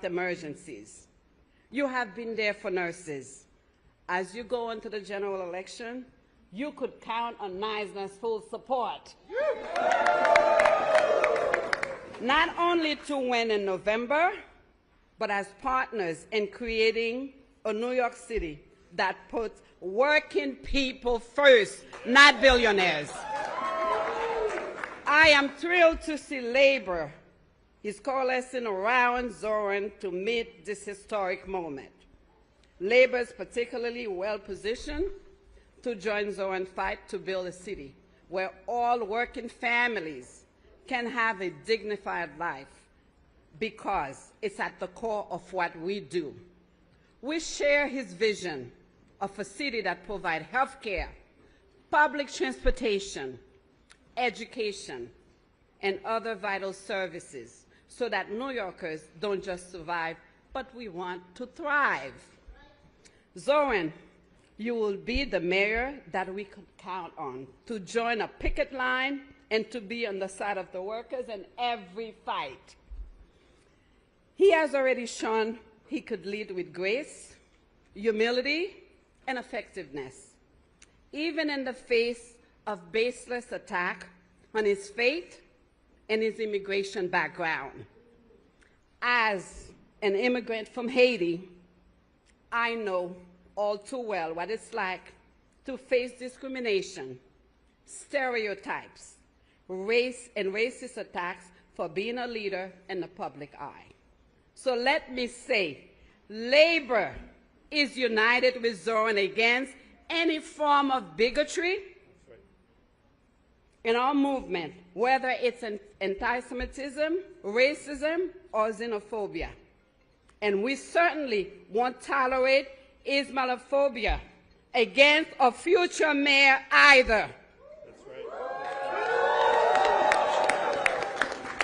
emergencies. You have been there for nurses. As you go into the general election, you could count on Neisner's full support. Not only to win in November, but as partners in creating a New York City that puts working people first, not billionaires. I am thrilled to see labor is coalescing around Zohran to meet this historic moment. Labor is particularly well positioned to join Zohran's fight to build a city where all working families can have a dignified life, because it's at the core of what we do. We share his vision of a city that provides health care, public transportation, education, and other vital services so that New Yorkers don't just survive, but we want to thrive. Zohran, you will be the mayor that we could count on to join a picket line and to be on the side of the workers in every fight. He has already shown he could lead with grace, humility, and effectiveness, even in the face of baseless attack on his faith and his immigration background. As an immigrant from Haiti, I know all too well what it's like to face discrimination, stereotypes, race and racist attacks for being a leader in the public eye. So let me say, labor is united with Zohran against any form of bigotry in our movement, whether it's anti-Semitism, racism, or xenophobia. And we certainly won't tolerate Islamophobia against a future mayor either. That's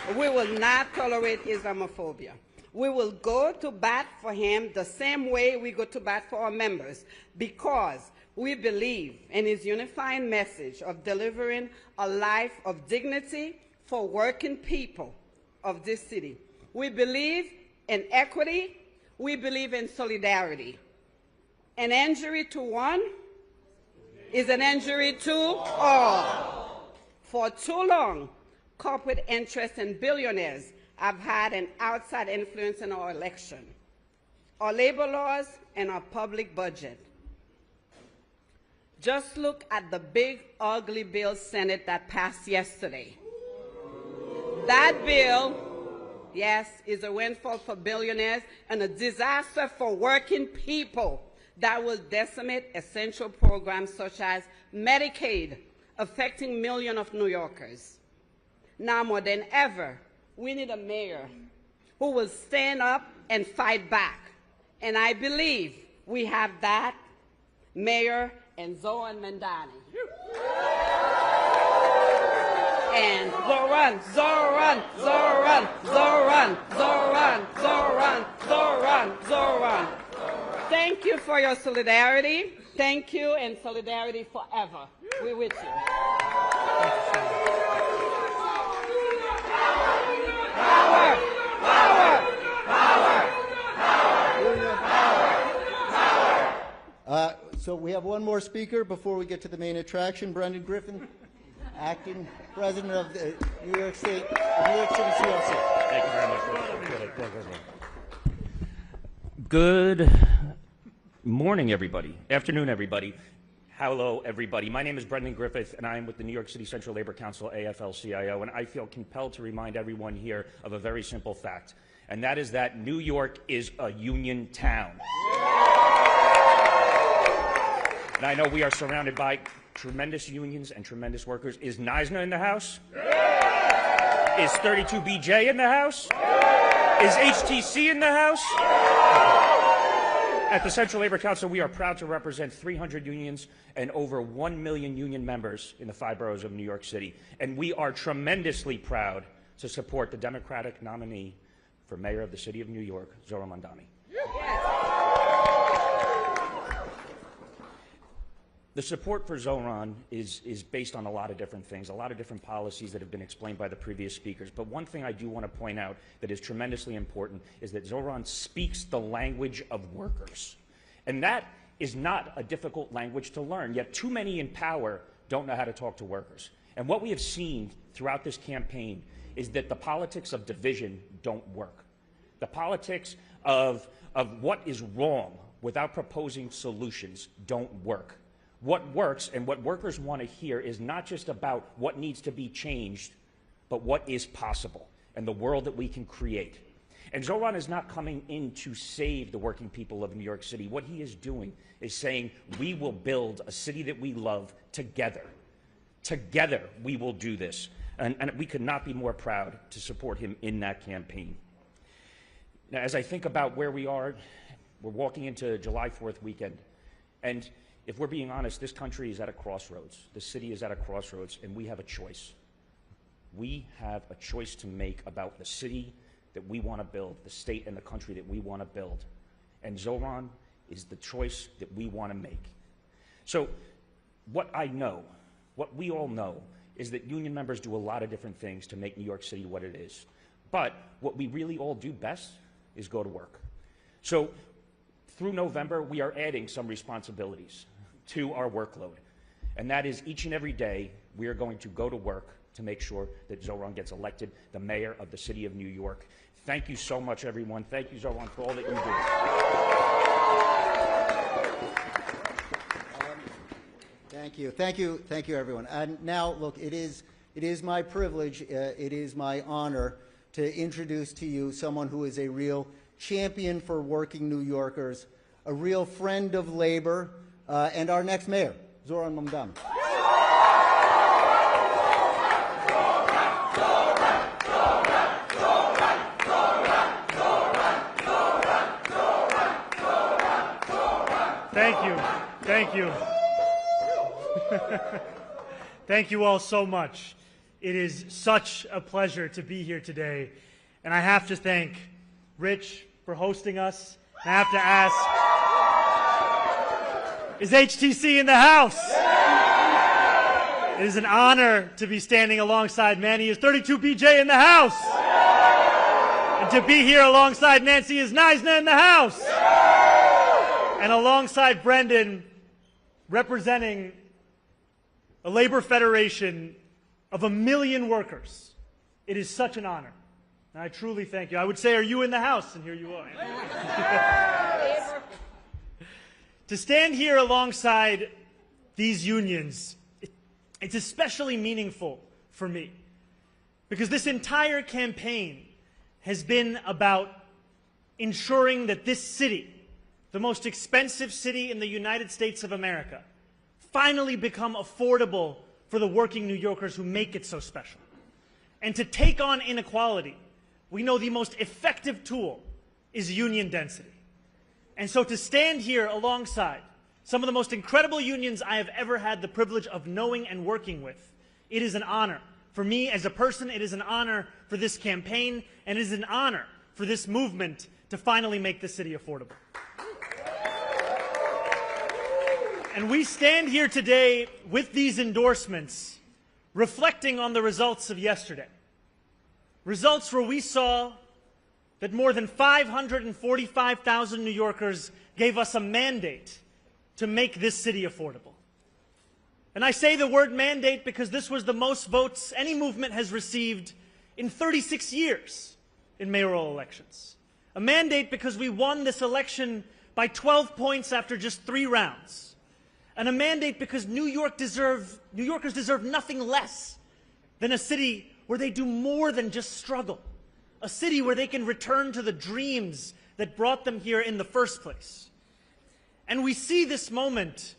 right. We will not tolerate Islamophobia. We will go to bat for him the same way we go to bat for our members, because we believe in his unifying message of delivering a life of dignity for working people of this city. We believe in equity. We believe in solidarity. An injury to one is an injury to all. For too long, corporate interests and billionaires have had an outside influence in our election, our labor laws, and our public budget. Just look at the big, ugly bill Senate that passed yesterday. That bill, yes, is a windfall for billionaires and a disaster for working people that will decimate essential programs such as Medicaid, affecting millions of New Yorkers. Now more than ever, we need a mayor who will stand up and fight back. And I believe we have that mayor in Zohran Mamdani. And Zohran, Zohran, Zohran, Zohran, Zohran, Zohran, Zohran, Zohran. Thank you for your solidarity. Thank you, and solidarity forever. We're with you. Power! Power! Power! Power! So we have one more speaker before we get to the main attraction. Brendan Griffin, acting president of the New York City CLC. Thank you very much. Good morning, everybody. Afternoon, everybody. Hello, everybody. My name is Brendan Griffith, and I am with the New York City Central Labor Council, AFL-CIO, and I feel compelled to remind everyone here of a very simple fact, and that is that New York is a union town. And I know we are surrounded by tremendous unions and tremendous workers. Is Neisner in the house? Yeah! Is 32BJ in the house? Yeah! Is HTC in the house? At the Central Labor Council, we are proud to represent 300 unions and over 1 million union members in the 5 boroughs of New York City. And we are tremendously proud to support the Democratic nominee for mayor of the city of New York, Zohran Mamdani. The support for Zohran is based on a lot of different things, a lot of different policies that have been explained by the previous speakers. But one thing I do want to point out that is tremendously important is that Zohran speaks the language of workers. And that is not a difficult language to learn, yet too many in power don't know how to talk to workers. And what we have seen throughout this campaign is that the politics of division don't work. The politics of what is wrong without proposing solutions don't work. What works and what workers want to hear is not just about what needs to be changed, but what is possible and the world that we can create. And Zohran is not coming in to save the working people of New York City. What he is doing is saying, we will build a city that we love together. Together we will do this. And we could not be more proud to support him in that campaign. Now, as I think about where we are, we're walking into July 4th weekend. And if we're being honest, this country is at a crossroads. The city is at a crossroads, and we have a choice. We have a choice to make about the city that we want to build, the state and the country that we want to build. And Zohran is the choice that we want to make. So what I know, what we all know, is that union members do a lot of different things to make New York City what it is. But what we really all do best is go to work. So through November, we are adding some responsibilities to our workload. And that is each and every day, we are going to go to work to make sure that Zohran gets elected the mayor of the city of New York. Thank you so much, everyone. Thank you, Zohran, for all that you do. Thank you, everyone. And now, look, it is my privilege, it is my honor to introduce to you someone who is a real champion for working New Yorkers, a real friend of labor, and our next mayor, Zohran Mamdani. Thank you. Thank you. Thank you all so much. It is such a pleasure to be here today. And I have to thank Rich for hosting us. I have to ask, is HTC in the house? It is an honor to be standing alongside Manny. Is 32BJ in the house? And to be here alongside Nancy is Neisner in the house. And alongside Brendan, representing a labor federation of 1 million workers. It is such an honor. And I truly thank you. I would say, are you in the house? And here you are. To stand here alongside these unions, it's especially meaningful for me. Because this entire campaign has been about ensuring that this city, the most expensive city in the United States of America, finally become affordable for the working New Yorkers who make it so special. And to take on inequality, we know the most effective tool is union density. And so to stand here alongside some of the most incredible unions I have ever had the privilege of knowing and working with, it is an honor. For me as a person, it is an honor for this campaign, and it is an honor for this movement to finally make the city affordable. And we stand here today with these endorsements, reflecting on the results of yesterday. Results where we saw that more than 545,000 New Yorkers gave us a mandate to make this city affordable. And I say the word mandate because this was the most votes any movement has received in 36 years in mayoral elections. A mandate because we won this election by 12 points after just 3 rounds. And a mandate because New Yorkers deserve nothing less than a city where they do more than just struggle. A city where they can return to the dreams that brought them here in the first place. And we see this moment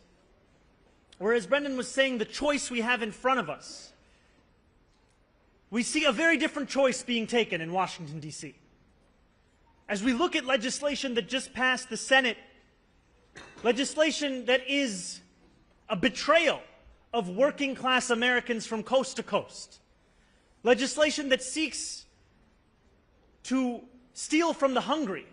where, as Brendan was saying, the choice we have in front of us, we see a very different choice being taken in Washington, D.C. As we look at legislation that just passed the Senate, legislation that is a betrayal of working-class Americans from coast to coast. Legislation that seeks to steal from the hungry,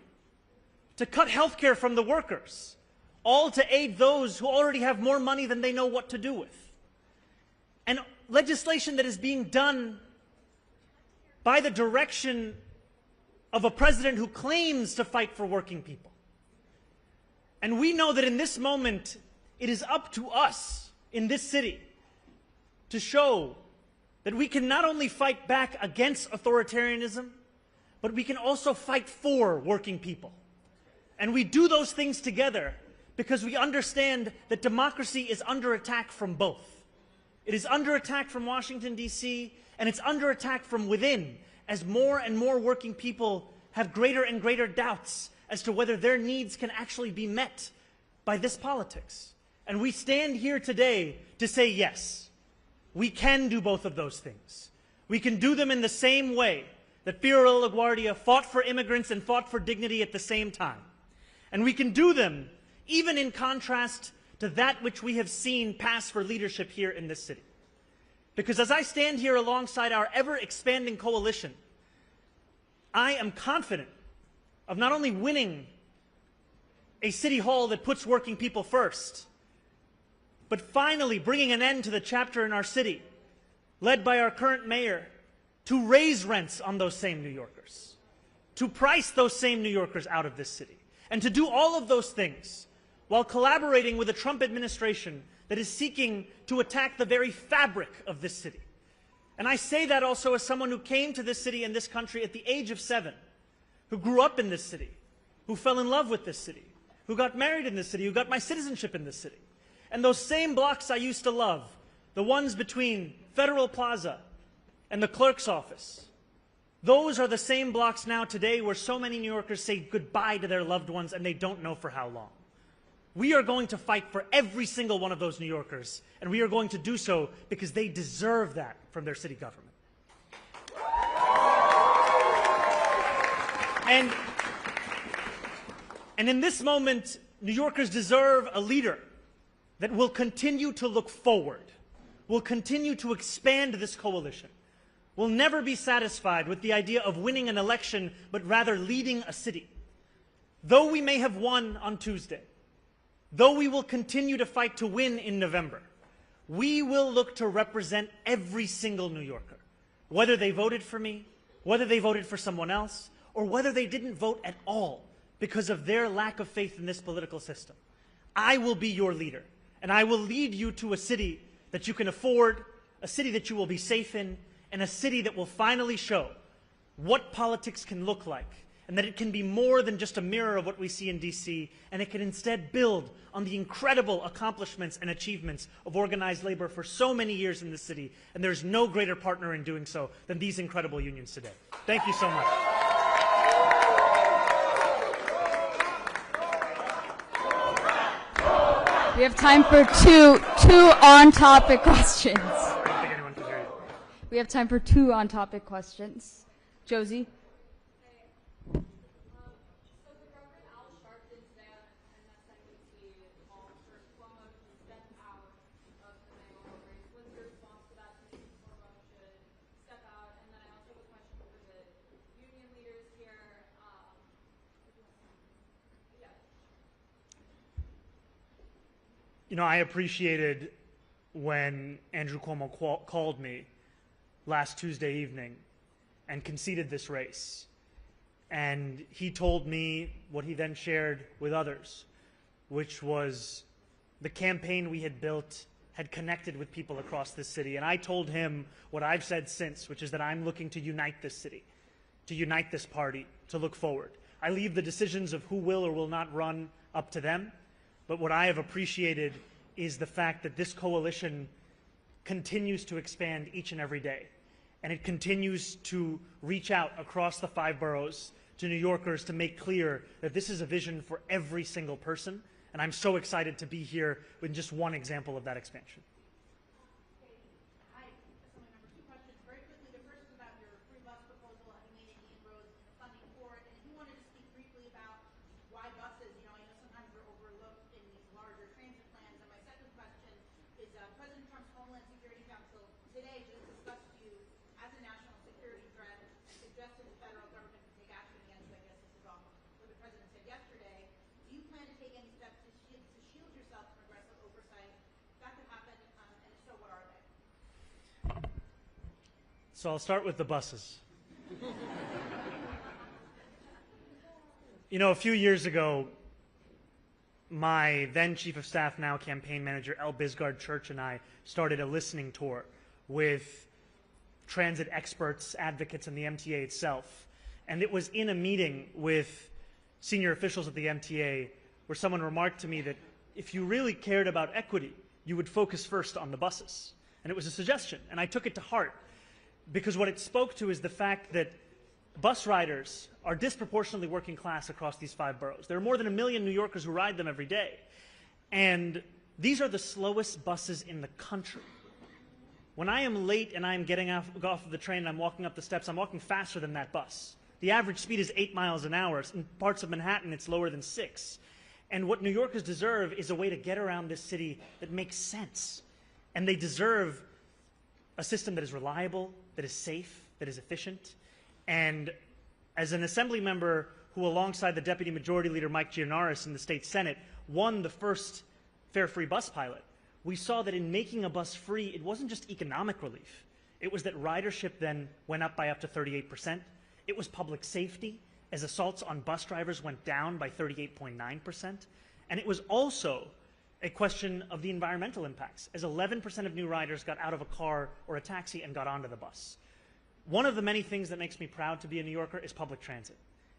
to cut health care from the workers, all to aid those who already have more money than they know what to do with. And legislation that is being done by the direction of a president who claims to fight for working people. And we know that in this moment, it is up to us in this city to show that we can not only fight back against authoritarianism, but we can also fight for working people. And we do those things together because we understand that democracy is under attack from both. It is under attack from Washington, D.C., and it's under attack from within as more and more working people have greater and greater doubts as to whether their needs can actually be met by this politics. And we stand here today to say yes, we can do both of those things. We can do them in the same way that Fiorello LaGuardia fought for immigrants and fought for dignity at the same time. And we can do them even in contrast to that which we have seen pass for leadership here in this city. Because as I stand here alongside our ever-expanding coalition, I am confident of not only winning a city hall that puts working people first, but finally bringing an end to the chapter in our city, led by our current mayor, to raise rents on those same New Yorkers, to price those same New Yorkers out of this city, and to do all of those things while collaborating with a Trump administration that is seeking to attack the very fabric of this city. And I say that also as someone who came to this city and this country at the age of 7, who grew up in this city, who fell in love with this city, who got married in this city, who got my citizenship in this city. And those same blocks I used to love, the ones between Federal Plaza and the clerk's office, those are the same blocks now today where so many New Yorkers say goodbye to their loved ones and they don't know for how long. We are going to fight for every single one of those New Yorkers, and we are going to do so because they deserve that from their city government. And in this moment, New Yorkers deserve a leader that will continue to look forward, will continue to expand this coalition, will never be satisfied with the idea of winning an election, but rather leading a city. Though we may have won on Tuesday, though we will continue to fight to win in November, we will look to represent every single New Yorker, whether they voted for me, whether they voted for someone else, or whether they didn't vote at all because of their lack of faith in this political system. I will be your leader, and I will lead you to a city that you can afford, a city that you will be safe in, and a city that will finally show what politics can look like, and that it can be more than just a mirror of what we see in D.C., and it can instead build on the incredible accomplishments and achievements of organized labor for so many years in this city, and there's no greater partner in doing so than these incredible unions today. Thank you so much. We have time for two on-topic questions. I don't think anyone can hear you. We have time for 2 on-topic questions. Josie? You know, I appreciated when Andrew Cuomo called me last Tuesday evening and conceded this race. And he told me what he then shared with others, which was the campaign we had built had connected with people across this city. And I told him what I've said since, which is that I'm looking to unite this city, to unite this party, to look forward. I leave the decisions of who will or will not run up to them. But what I have appreciated is the fact that this coalition continues to expand each and every day. And it continues to reach out across the 5 boroughs to New Yorkers to make clear that this is a vision for every single person. And I'm so excited to be here with just one example of that expansion. So I'll start with the buses. You know, a few years ago, my then Chief of Staff, now Campaign Manager, L. Bisgard Church, and I started a listening tour with transit experts, advocates, and the MTA itself. And it was in a meeting with senior officials at the MTA where someone remarked to me that if you really cared about equity, you would focus first on the buses. And it was a suggestion, and I took it to heart, because what it spoke to is the fact that bus riders are disproportionately working class across these 5 boroughs. There are more than 1 million New Yorkers who ride them every day. And these are the slowest buses in the country. When I am late and I'm getting off of the train and I'm walking up the steps, I'm walking faster than that bus. The average speed is 8 miles an hour. In parts of Manhattan, it's lower than 6. And what New Yorkers deserve is a way to get around this city that makes sense. And they deserve a system that is reliable, that is safe, that is efficient. And as an assembly member who, alongside the Deputy Majority Leader Mike Gianaris in the state Senate, won the first fare-free bus pilot, we saw that in making a bus free, it wasn't just economic relief. It was that ridership then went up by up to 38%. It was public safety, as assaults on bus drivers went down by 38.9%. And it was also a question of the environmental impacts, as 11% of new riders got out of a car or a taxi and got onto the bus. One of the many things that makes me proud to be a New Yorker is public transit.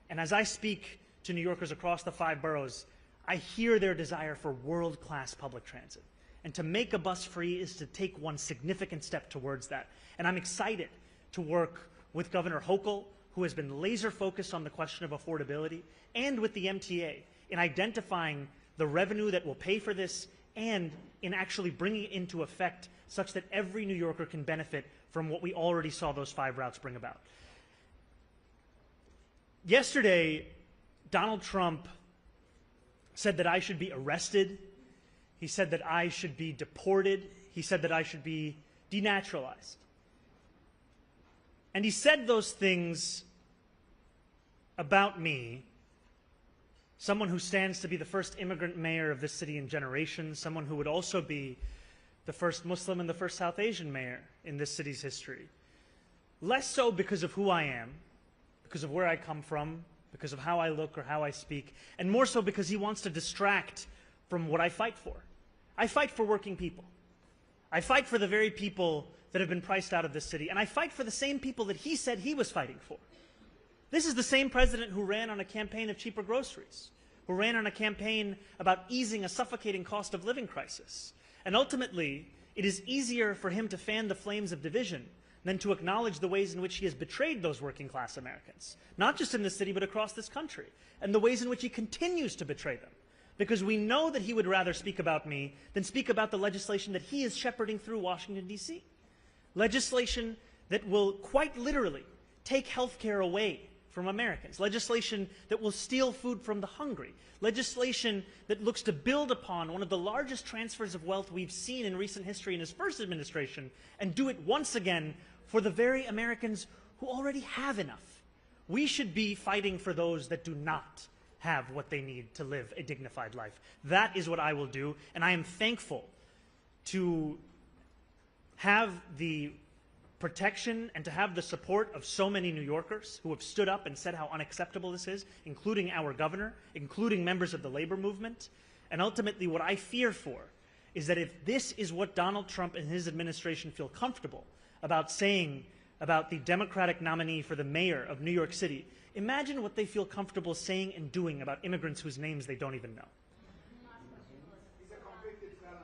And as I speak to New Yorkers across the 5 boroughs, I hear their desire for world-class public transit. And to make a bus free is to take one significant step towards that. And I'm excited to work with Governor Hochul, who has been laser focused on the question of affordability, and with the MTA in identifying the revenue that will pay for this and in actually bringing it into effect such that every New Yorker can benefit from what we already saw those 5 routes bring about. Yesterday, Donald Trump said that I should be arrested. He said that I should be deported. He said that I should be denaturalized. And he said those things about me, someone who stands to be the first immigrant mayor of this city in generations, someone who would also be the first Muslim and the first South Asian mayor in this city's history. Less so because of who I am, because of where I come from, because of how I look or how I speak, and more so because he wants to distract from what I fight for. I fight for working people. I fight for the very people that have been priced out of this city, and I fight for the same people that he said he was fighting for. This is the same president who ran on a campaign of cheaper groceries, who ran on a campaign about easing a suffocating cost of living crisis. And ultimately, it is easier for him to fan the flames of division than to acknowledge the ways in which he has betrayed those working class Americans, not just in this city, but across this country, and the ways in which he continues to betray them. Because we know that he would rather speak about me than speak about the legislation that he is shepherding through Washington, D.C. Legislation that will quite literally take health care away from Americans. Legislation that will steal food from the hungry. Legislation that looks to build upon one of the largest transfers of wealth we've seen in recent history in his first administration and do it once again for the very Americans who already have enough. We should be fighting for those that do not have what they need to live a dignified life. That is what I will do, and I am thankful to have the protection and to have the support of so many New Yorkers who have stood up and said how unacceptable this is, including our governor, including members of the labor movement. And ultimately, what I fear for is that if this is what Donald Trump and his administration feel comfortable about saying about the Democratic nominee for the mayor of New York City, imagine what they feel comfortable saying and doing about immigrants whose names they don't even know. He's a convicted felon.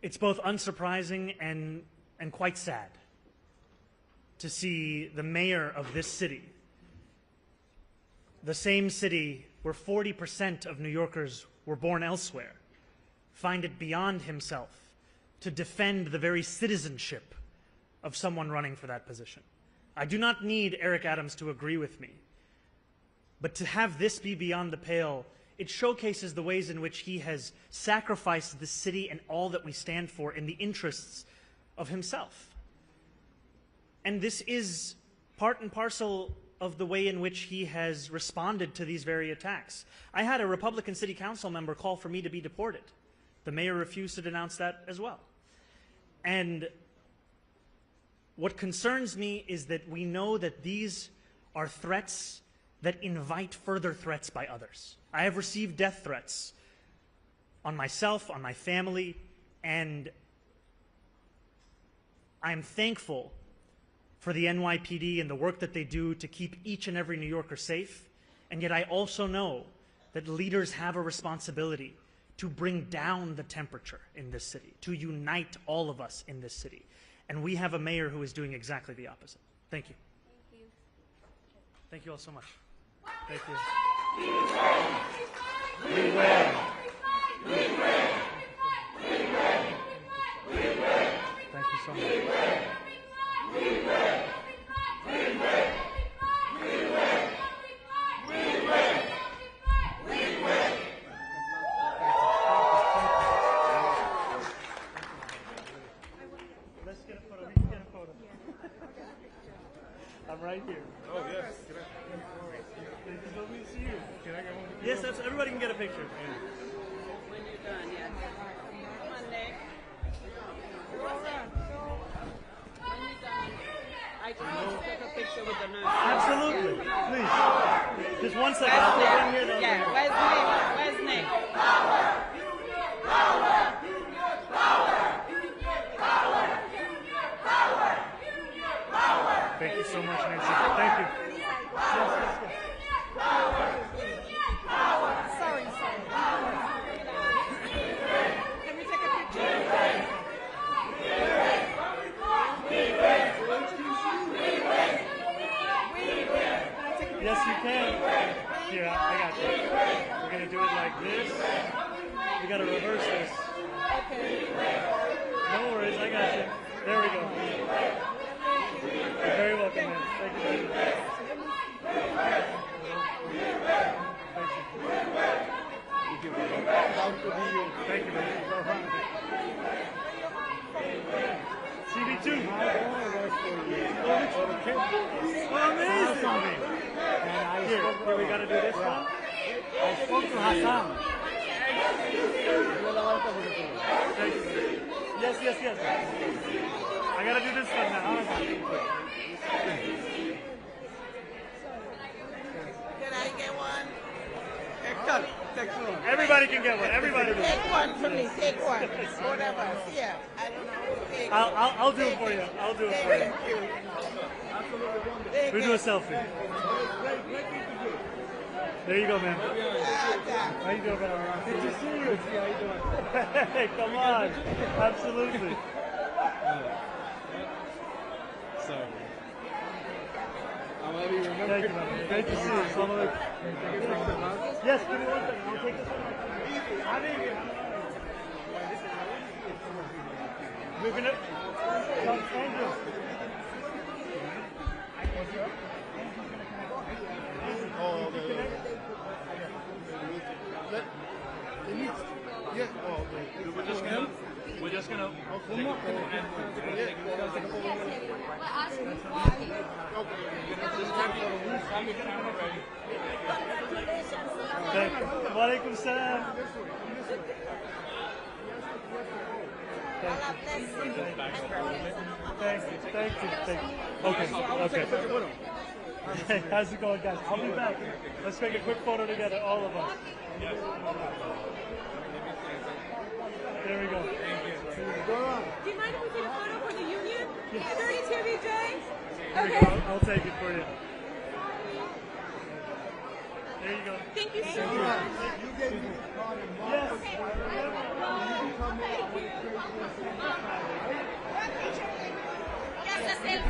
It's both unsurprising and quite sad to see the mayor of this city, the same city where 40% of New Yorkers were born elsewhere, find it beyond himself to defend the very citizenship of someone running for that position. I do not need Eric Adams to agree with me. But to have this be beyond the pale, it showcases the ways in which he has sacrificed the city and all that we stand for in the interests of himself. And this is part and parcel of the way in which he has responded to these very attacks. I had a Republican city council member call for me to be deported. The mayor refused to denounce that as well. And what concerns me is that we know that these are threats that invite further threats by others. I have received death threats on myself, on my family, and I'm thankful for the NYPD and the work that they do to keep each and every New Yorker safe. And yet I also know that leaders have a responsibility to bring down the temperature in this city, to unite all of us in this city. And we have a mayor who is doing exactly the opposite. Thank you. Thank you. Thank you all so much. Thank you. We will. We will. We will. Thank you so much. Let's get a photo. We can get a photo. I'm right here. Oh, yes. Let me see you. Can I get one? Yes, everybody can get a picture. When you're done, yeah. Come on, Nick. When you're done, I just want to take a picture with the nurse. Absolutely. Please. Just one second. I'll take one here. Yeah, where's Nick? Where's Nick? Thank you so much, Nancy. Thank you. Sorry. Can we take a picture? Yes, you can. Here, I got you. We're going to do it like this. We got to reverse this. No worries, I got you. There we go. You're very welcome, man. Thank you very much. Thank you. Thank you, man. CB2. Oh, amazing. Here, we got to do this one. I spoke to Hassan. Yes. I got to do this one now. Can I get one? Take one. Everybody can get one. Everybody can. Take one for me. Take one. Whatever. Yeah. I don't know. Take I'll do it for you. I'll do it for you. Thank you. We do a selfie. There you go, man. How you doing, man? Good to see you. How you doing? Hey, come on. Absolutely. Sorry. Thank you, man. Great to see you. Assalamu alaikum. Yes, give me one second. I'll take this one. We're going to... Andrew. We're just gonna Walaikum salam. Thank you. Okay. Hey, how's it going, guys? I'll be back. Let's take a quick photo together, all of us. There we go. Do you mind if we take a photo for the union? 32 BJ? There we go. I'll take it for you. There you go. Thank you so much. Yes. Yes, that's it.